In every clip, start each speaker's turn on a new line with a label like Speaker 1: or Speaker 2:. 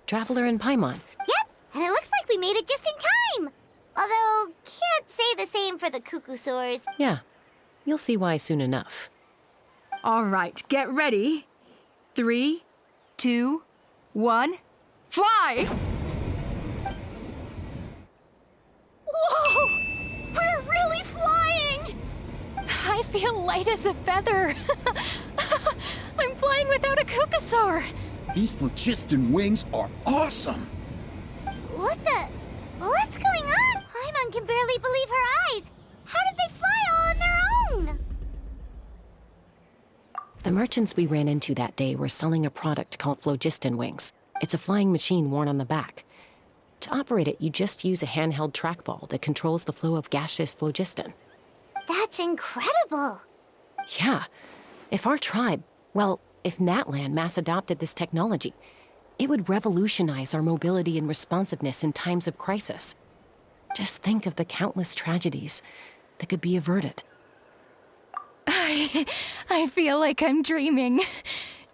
Speaker 1: Traveler and Paimon.
Speaker 2: Yep, and it looks like we made it just in time. Although, can't say the same for the cuckoosaurs.
Speaker 1: Yeah, you'll see why soon enough.
Speaker 3: All right, get ready. 3, 2, 1, fly!
Speaker 4: Whoa! We're really flying! I feel light as a feather. I'm flying without a cuckoosaur.
Speaker 5: These phlogiston wings are awesome!
Speaker 2: What's going on? Paimon can barely believe her eyes. How did they fly all on their own?
Speaker 1: The merchants we ran into that day were selling a product called phlogiston wings. It's a flying machine worn on the back. To operate it, you just use a handheld trackball that controls the flow of gaseous phlogiston.
Speaker 2: That's incredible.
Speaker 1: Yeah. If our tribe, well, if Natlan mass adopted this technology, it would revolutionize our mobility and responsiveness in times of crisis. Just think of the countless tragedies that could be averted.
Speaker 4: I feel like I'm dreaming.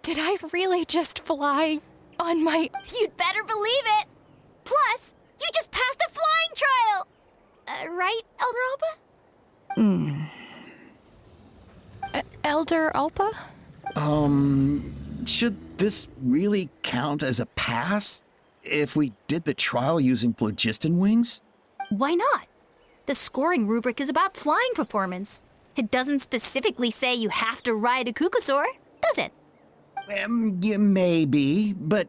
Speaker 4: Did I really just fly on my...
Speaker 2: You'd better believe it. Plus, you just passed a flying trial. Right, Elder Alpa?
Speaker 4: Elder Alpa?
Speaker 5: Should this really count as a pass? If we did the trial using phlogiston wings?
Speaker 6: Why not? The scoring rubric is about flying performance. It doesn't specifically say you have to ride a cuckoosaur, does it?
Speaker 5: Yeah, maybe, but...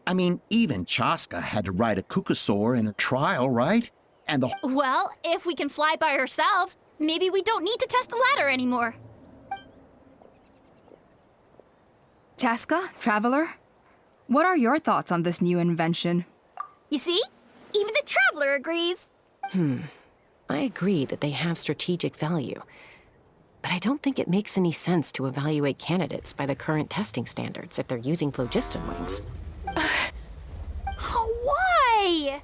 Speaker 5: I mean, even Chasca had to ride a cuckoosaur in her trial, right? And the...
Speaker 6: Well, if we can fly by ourselves, maybe we don't need to test the ladder anymore.
Speaker 3: Chasca, Traveler, what are your thoughts on this new invention?
Speaker 6: You see? Even the Traveler agrees.
Speaker 1: I agree that they have strategic value, but I don't think it makes any sense to evaluate candidates by the current testing standards if they're using phlogiston wings.
Speaker 6: Why?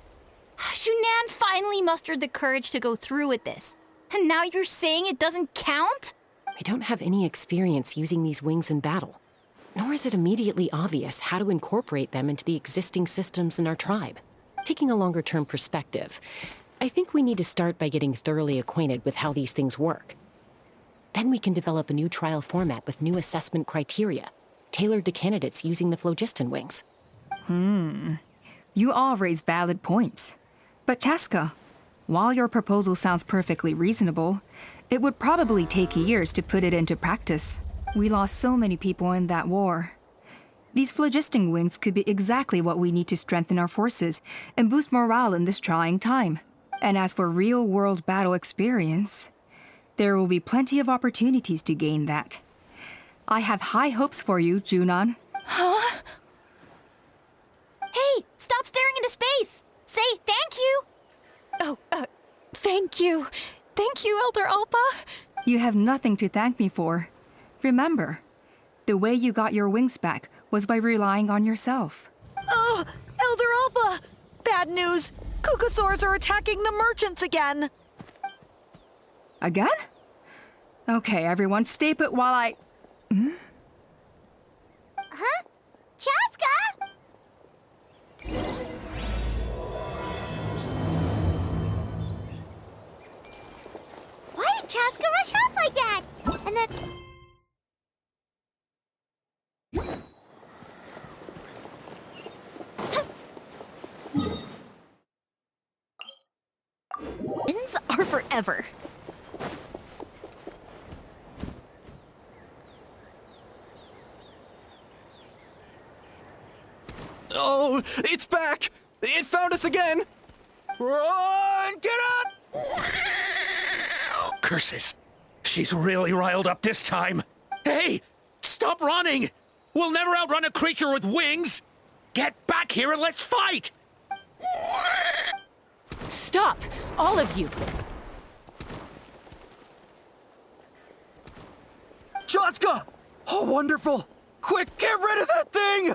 Speaker 6: Shunan finally mustered the courage to go through with this. And now you're saying it doesn't count?
Speaker 1: I don't have any experience using these wings in battle, nor is it immediately obvious how to incorporate them into the existing systems in our tribe. Taking a longer-term perspective, I think we need to start by getting thoroughly acquainted with how these things work. Then we can develop a new trial format with new assessment criteria, tailored to candidates using the phlogiston wings.
Speaker 3: You all raise valid points. But Chasca, while your proposal sounds perfectly reasonable, it would probably take years to put it into practice. We lost so many people in that war. These phlogiston wings could be exactly what we need to strengthen our forces and boost morale in this trying time. And as for real-world battle experience, there will be plenty of opportunities to gain that. I have high hopes for you, Junon.
Speaker 6: Huh? Hey, stop staring into space! Say thank you!
Speaker 4: Oh, thank you. Thank you, Elder Alpa.
Speaker 3: You have nothing to thank me for. Remember, the way you got your wings back was by relying on yourself.
Speaker 7: Oh, Elder Alpa! Bad news! Cuckoosaurs are attacking the merchants again!
Speaker 3: Again? Okay, everyone, stay put while I...
Speaker 2: Huh? Chasca? Why did Chasca rush off like that? And then...
Speaker 6: Wins are forever.
Speaker 8: Oh, it's back! It found us again! Run! Get up! Curses! She's really riled up this time. Hey! Stop running! We'll never outrun a creature with wings! Get back here and let's fight!
Speaker 1: Stop! All of you!
Speaker 8: Chasca! Oh, wonderful! Quick, get rid of that thing!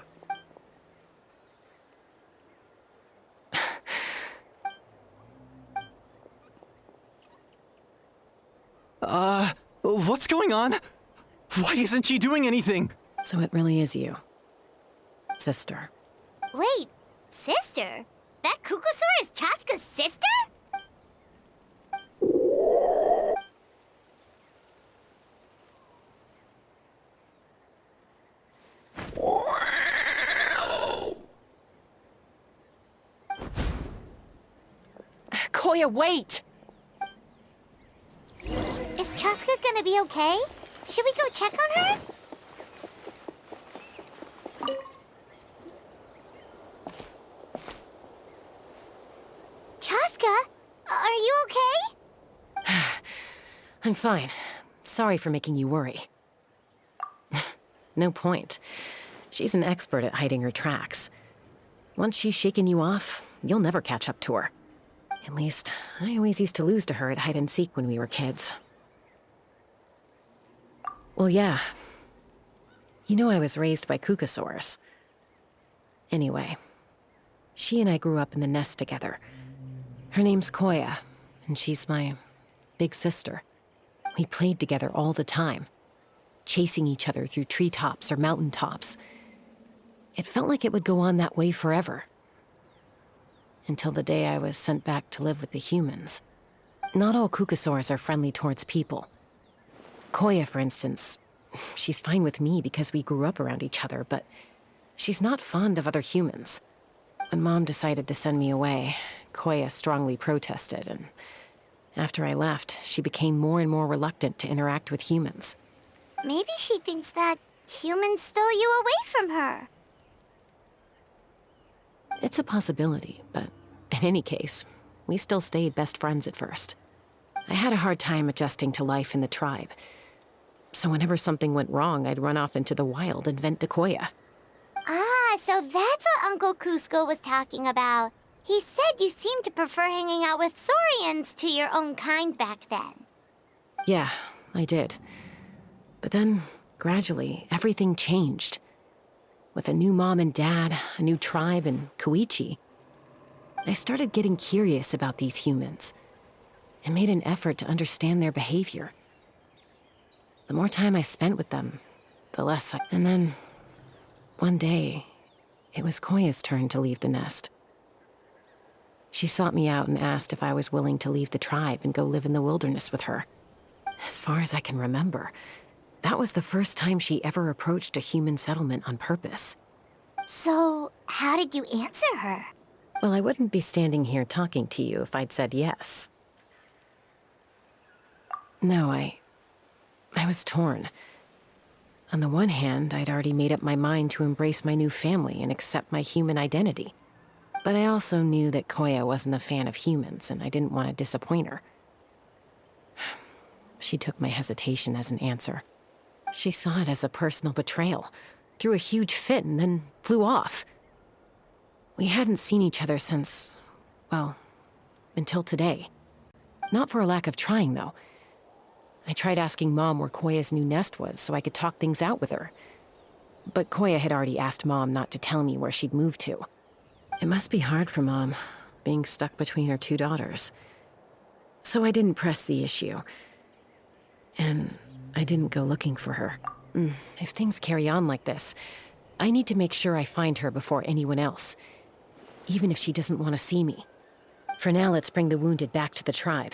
Speaker 8: What's going on? Why isn't she doing anything?
Speaker 1: So it really is you, sister.
Speaker 2: Wait, sister? That Kukusaur is Chasca's sister?
Speaker 1: Koya, wait!
Speaker 2: Is Chasca gonna be okay? Should we go check on her? Chasca, are you okay?
Speaker 1: I'm fine. Sorry for making you worry. No point. She's an expert at hiding her tracks. Once she's shaken you off, you'll never catch up to her. At least, I always used to lose to her at hide-and-seek when we were kids. Well, yeah. You know I was raised by Kukusaurs. Anyway, she and I grew up in the nest together. Her name's Koya, and she's my big sister. We played together all the time, chasing each other through treetops or mountaintops. It felt like it would go on that way forever. Until the day I was sent back to live with the humans. Not all Kukusaurs are friendly towards people. Koya, for instance, she's fine with me because we grew up around each other, but she's not fond of other humans. When Mom decided to send me away, Koya strongly protested, and after I left, she became more and more reluctant to interact with humans.
Speaker 2: Maybe she thinks that humans stole you away from her.
Speaker 1: It's a possibility, but in any case, we still stayed best friends at first. I had a hard time adjusting to life in the tribe. So whenever something went wrong, I'd run off into the wild and vent to Koya.
Speaker 2: Ah, so that's what Uncle Cusco was talking about. He said you seemed to prefer hanging out with Saurians to your own kind back then.
Speaker 1: Yeah, I did. But then, gradually, everything changed. With a new mom and dad, a new tribe, and Koichi, I started getting curious about these humans and made an effort to understand their behavior. The more time I spent with them, the less I... And then, one day, it was Koya's turn to leave the nest. She sought me out and asked if I was willing to leave the tribe and go live in the wilderness with her. As far as I can remember, that was the first time she ever approached a human settlement on purpose.
Speaker 2: So, how did you answer her?
Speaker 1: Well, I wouldn't be standing here talking to you if I'd said yes. No, I was torn. On the one hand, I'd already made up my mind to embrace my new family and accept my human identity. But I also knew that Koya wasn't a fan of humans, and I didn't want to disappoint her. She took my hesitation as an answer. She saw it as a personal betrayal, threw a huge fit, and then flew off. We hadn't seen each other since, well, until today. Not for a lack of trying, though. I tried asking Mom where Koya's new nest was so I could talk things out with her. But Koya had already asked Mom not to tell me where she'd moved to. It must be hard for Mom, being stuck between her two daughters. So I didn't press the issue. And I didn't go looking for her. If things carry on like this, I need to make sure I find her before anyone else, even if she doesn't want to see me. For now, let's bring the wounded back to the tribe,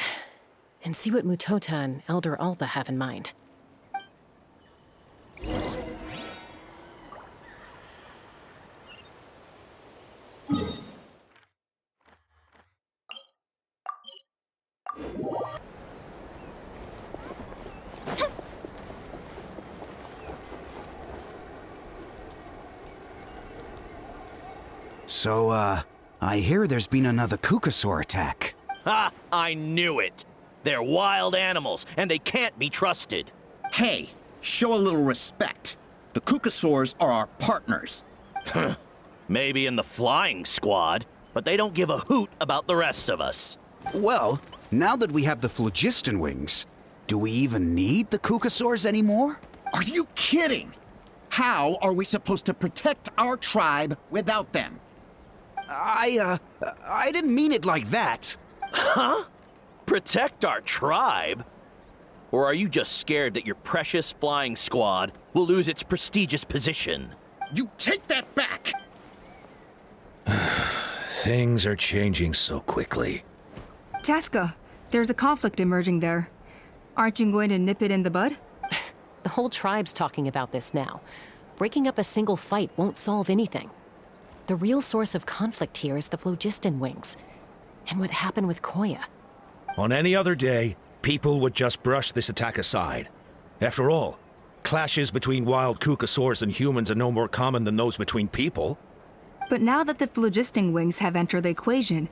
Speaker 1: and see what Mutota and Elder Alba have in mind.
Speaker 9: So, I hear there's been another Kukusaur attack.
Speaker 8: Ha! I knew it! They're wild animals, and they can't be trusted.
Speaker 5: Hey, show a little respect. The Kukusaurs are our partners.
Speaker 8: Maybe in the flying squad, but they don't give a hoot about the rest of us.
Speaker 9: Well, now that we have the phlogiston wings, do we even need the Kukusaurs anymore?
Speaker 5: Are you kidding? How are we supposed to protect our tribe without them?
Speaker 9: I didn't mean it like that.
Speaker 8: Huh? Protect our tribe? Or are you just scared that your precious flying squad will lose its prestigious position?
Speaker 5: You take that back!
Speaker 8: Things are changing so quickly.
Speaker 3: Chasca, there's a conflict emerging there. Aren't you going to nip it in the bud?
Speaker 1: The whole tribe's talking about this now. Breaking up a single fight won't solve anything. The real source of conflict here is the phlogiston wings. And what happened with Koya.
Speaker 8: On any other day, people would just brush this attack aside. After all, clashes between wild kukasaurs and humans are no more common than those between people.
Speaker 3: But now that the phlogiston wings have entered the equation,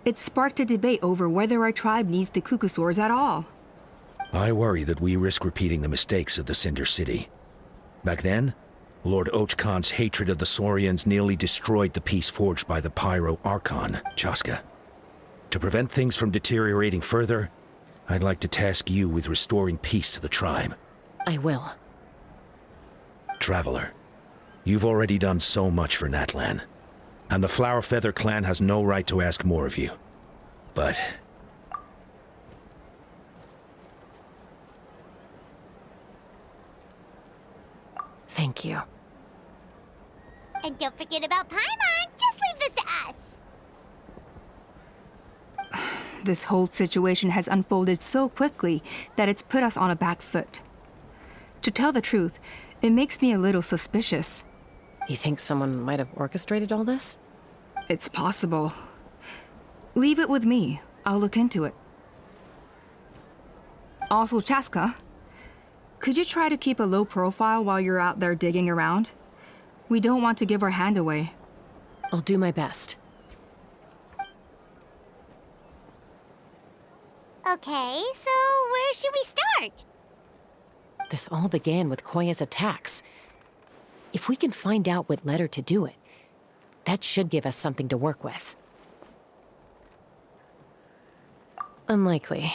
Speaker 3: it's sparked a debate over whether our tribe needs the kukasaurs at all.
Speaker 8: I worry that we risk repeating the mistakes of the Cinder City. Back then, Lord Ochkan's hatred of the Saurians nearly destroyed the peace forged by the Pyro Archon, Chasca. To prevent things from deteriorating further, I'd like to task you with restoring peace to the tribe.
Speaker 1: I will.
Speaker 8: Traveler, you've already done so much for Natlan, and the Flower Feather clan has no right to ask more of you. But
Speaker 1: thank you.
Speaker 2: And don't forget about Paimon. Just leave this to us.
Speaker 3: This whole situation has unfolded so quickly that it's put us on a back foot. To tell the truth, it makes me a little suspicious.
Speaker 1: You think someone might have orchestrated all this?
Speaker 3: It's possible. Leave it with me. I'll look into it. Also, Chasca, could you try to keep a low profile while you're out there digging around? We don't want to give our hand away.
Speaker 1: I'll do my best.
Speaker 2: Okay, so where should we start?
Speaker 1: This all began with Koya's attacks. If we can find out what led her to do it, that should give us something to work with. Unlikely.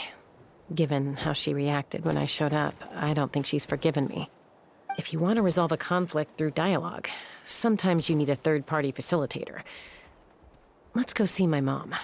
Speaker 1: Given how she reacted when I showed up, I don't think she's forgiven me. If you want to resolve a conflict through dialogue, sometimes you need a third-party facilitator. Let's go see my mom.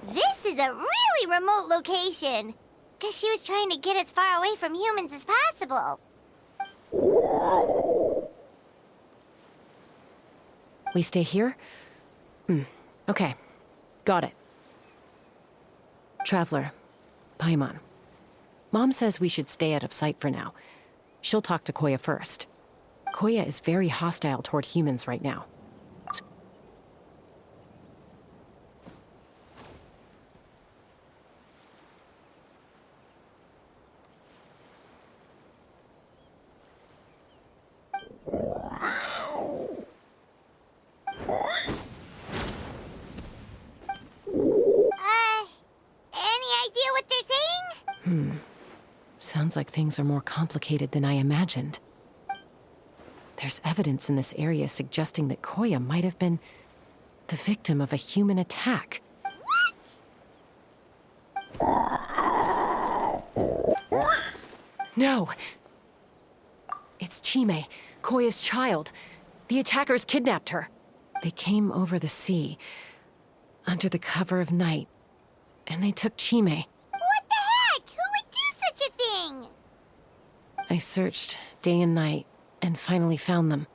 Speaker 2: This is a really remote location. Guess she was trying to get as far away from humans as possible.
Speaker 1: We stay here? Okay. Got it. Traveler, Paimon. Mom says we should stay out of sight for now. She'll talk to Koya first. Koya is very hostile toward humans right now.
Speaker 2: Any idea what they're saying?
Speaker 1: Sounds like things are more complicated than I imagined. There's evidence in this area suggesting that Koya might have been the victim of a human attack. No! It's Chime, Koya's child. The attackers kidnapped her. They came over the sea, under the cover of night, and they took Chime.
Speaker 2: What the heck? Who would do such a thing?
Speaker 1: I searched day and night, and finally found them.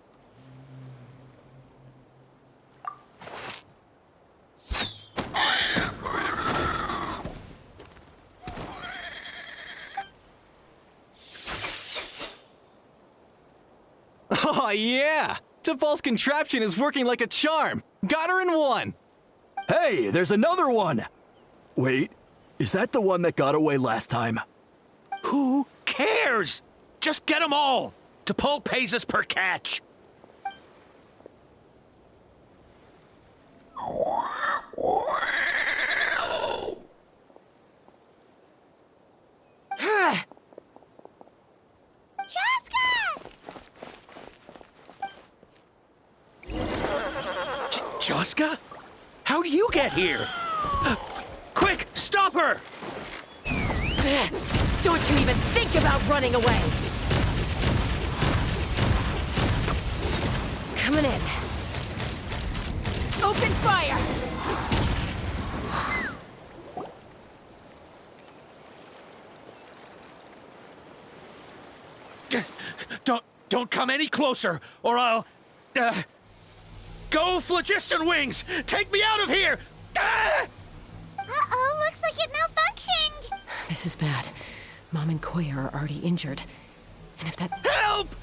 Speaker 10: Oh, yeah! T'Pol's contraption is working like a charm. Got her in one.
Speaker 11: Hey, there's another one! Wait, is that the one that got away last time?
Speaker 8: Who cares? Just get them all. T'Pol pays us per catch. Chasca? How do you get here? Quick, stop her!
Speaker 1: Don't you even think about running away! Coming in. Open fire!
Speaker 8: Don't come any closer, or I'll... Go, phlogiston wings! Take me out of here!
Speaker 2: Uh-oh, looks like it malfunctioned.
Speaker 1: This is bad. Mom and Koya are already injured. And if that...
Speaker 8: Help!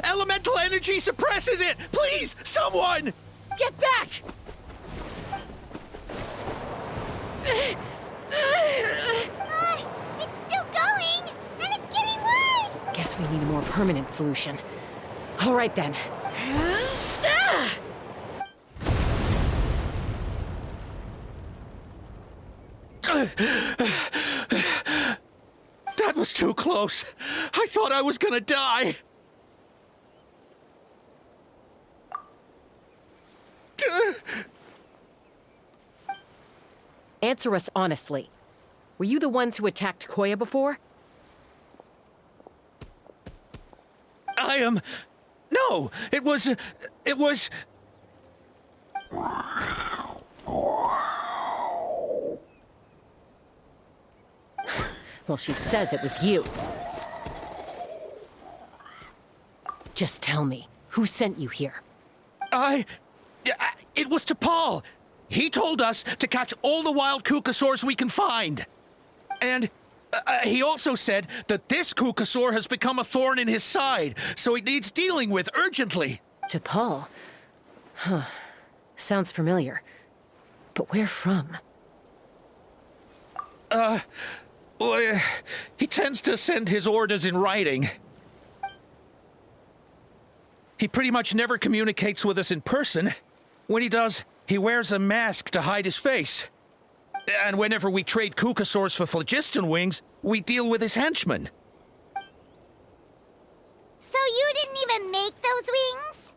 Speaker 8: Elemental energy suppresses it! Please, someone!
Speaker 1: Get back!
Speaker 2: It's still going, and it's getting worse.
Speaker 1: Guess we need a more permanent solution. All right then.
Speaker 8: That was too close. I thought I was gonna die.
Speaker 1: Answer us honestly. Were you the ones who attacked Koya before?
Speaker 8: I am... No, it was...
Speaker 1: Well, she says it was you. Just tell me, who sent you here?
Speaker 8: It was T'Pol. He told us to catch all the wild kukasaurs we can find. And he also said that this kukasaur has become a thorn in his side, so it needs dealing with urgently.
Speaker 1: T'Pol? Huh. Sounds familiar. But where from?
Speaker 8: Well, he tends to send his orders in writing. He pretty much never communicates with us in person. When he does, he wears a mask to hide his face. And whenever we trade kukasaurs for phlogiston wings, we deal with his henchmen.
Speaker 2: So you didn't even make those wings?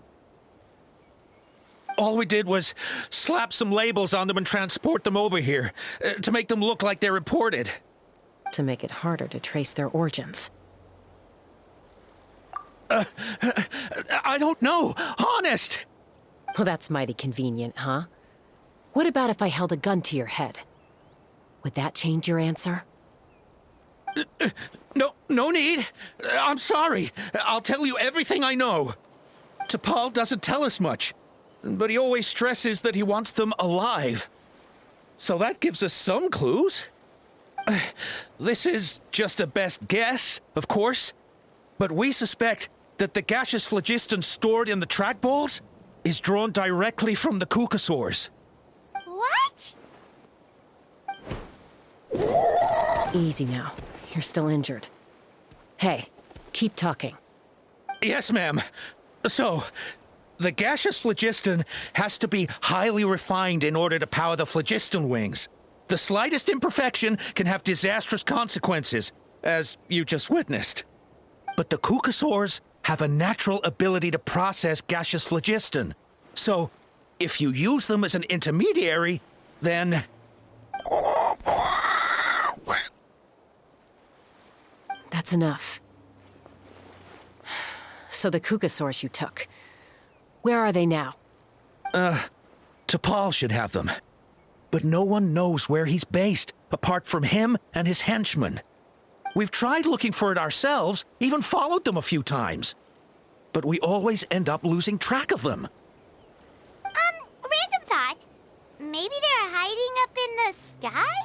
Speaker 8: All we did was slap some labels on them and transport them over here, to make them look like they're imported.
Speaker 1: To make it harder to trace their origins.
Speaker 8: I don't know, honest!
Speaker 1: Well, that's mighty convenient, huh? What about if I held a gun to your head? Would that change your answer?
Speaker 8: No need. I'm sorry. I'll tell you everything I know. T'Pol doesn't tell us much, but he always stresses that he wants them alive. So that gives us some clues. This is just a best guess, of course, but we suspect that the gaseous phlogiston stored in the track balls is drawn directly from the kukasaurs.
Speaker 2: What?
Speaker 1: Easy now. You're still injured. Hey, keep talking.
Speaker 8: Yes, ma'am. So, the gaseous phlogiston has to be highly refined in order to power the phlogiston wings. The slightest imperfection can have disastrous consequences, as you just witnessed. But the kukasaurs have a natural ability to process gaseous phlogiston. So, if you use them as an intermediary, then...
Speaker 1: That's enough. So the kukasaurs you took, where are they now?
Speaker 8: T'Pol should have them. But no one knows where he's based, apart from him and his henchmen. We've tried looking for it ourselves, even followed them a few times. But we always end up losing track of them.
Speaker 2: Random thought. Maybe they're hiding up in the sky?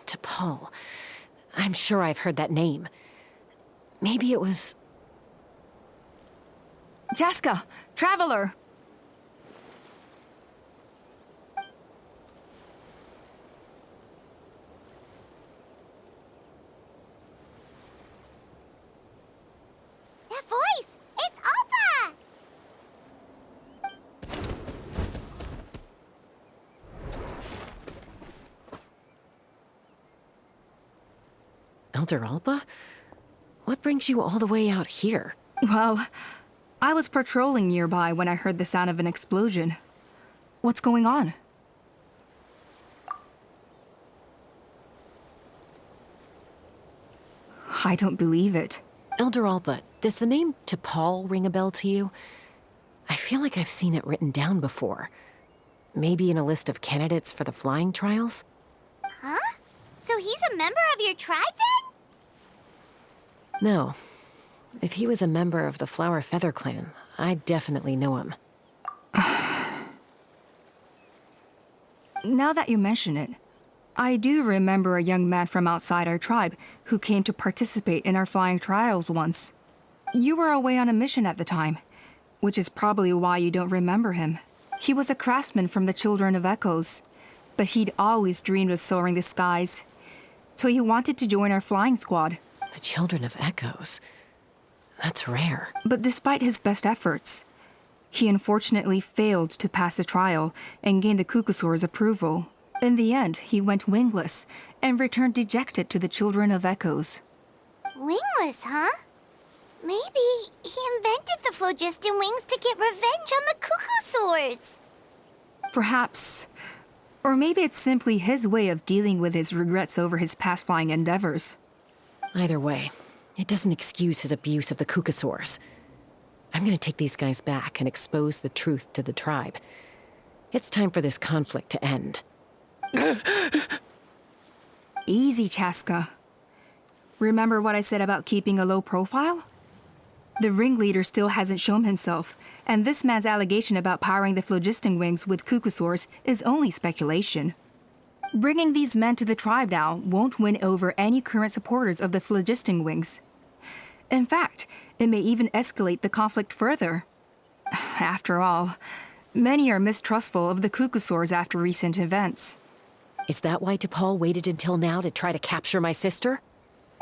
Speaker 1: T'Pol. I'm sure I've heard that name. Maybe it was...
Speaker 3: Chasca, traveler!
Speaker 2: That voice! It's Oppa!
Speaker 1: Elder Alba? What brings you all the way out here?
Speaker 3: Well, I was patrolling nearby when I heard the sound of an explosion. What's going on? I don't believe it.
Speaker 1: Elder Alba, does the name T'Pol ring a bell to you? I feel like I've seen it written down before. Maybe in a list of candidates for the flying trials?
Speaker 2: Huh? So he's a member of your tribe then?
Speaker 1: No. If he was a member of the Flower Feather clan, I'd definitely know him.
Speaker 3: Now that you mention it, I do remember a young man from outside our tribe who came to participate in our flying trials once. You were away on a mission at the time, which is probably why you don't remember him. He was a craftsman from the Children of Echoes, but he'd always dreamed of soaring the skies, so he wanted to join our flying squad.
Speaker 1: The Children of Echoes? That's rare.
Speaker 3: But despite his best efforts, he unfortunately failed to pass the trial and gain the Kukusaur's approval. In the end, he went wingless and returned dejected to the Children of Echoes.
Speaker 2: Wingless, huh? Maybe he invented the phlogiston wings to get revenge on the Kukusaurs.
Speaker 3: Perhaps. Or maybe it's simply his way of dealing with his regrets over his past flying endeavors.
Speaker 1: Either way, it doesn't excuse his abuse of the Kukusaurs. I'm gonna take these guys back and expose the truth to the tribe. It's time for this conflict to end.
Speaker 3: Easy, Chasca. Remember what I said about keeping a low profile? The ringleader still hasn't shown himself, and this man's allegation about powering the phlogiston wings with Kukusaurs is only speculation. Bringing these men to the tribe now won't win over any current supporters of the phlogiston wings. In fact, it may even escalate the conflict further. After all, many are mistrustful of the Kukusaurs after recent events.
Speaker 1: Is that why T'Pol waited until now to try to capture my sister?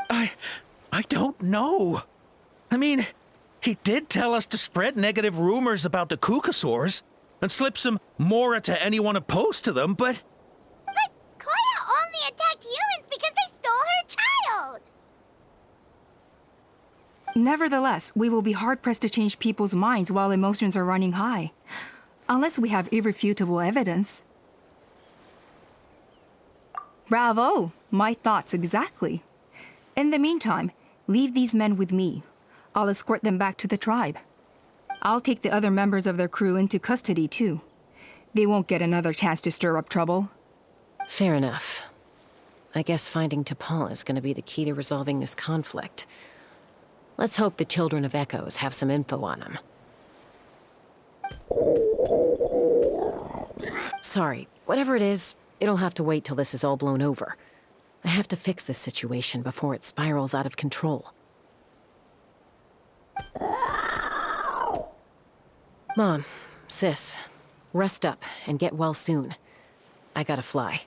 Speaker 8: I don't know. I mean, he did tell us to spread negative rumors about the Kukusaurs and slip some Mora to anyone opposed to them, but...
Speaker 2: But Koya only attacked humans because they stole her child!
Speaker 3: Nevertheless, we will be hard-pressed to change people's minds while emotions are running high. Unless we have irrefutable evidence. Bravo! My thoughts exactly. In the meantime, leave these men with me. I'll escort them back to the tribe. I'll take the other members of their crew into custody, too. They won't get another chance to stir up trouble.
Speaker 1: Fair enough. I guess finding T'Pol is gonna be the key to resolving this conflict. Let's hope the Children of Echoes have some info on him. Sorry, whatever it is, it'll have to wait till this is all blown over. I have to fix this situation before it spirals out of control. Mom, Sis, rest up and get well soon. I gotta fly.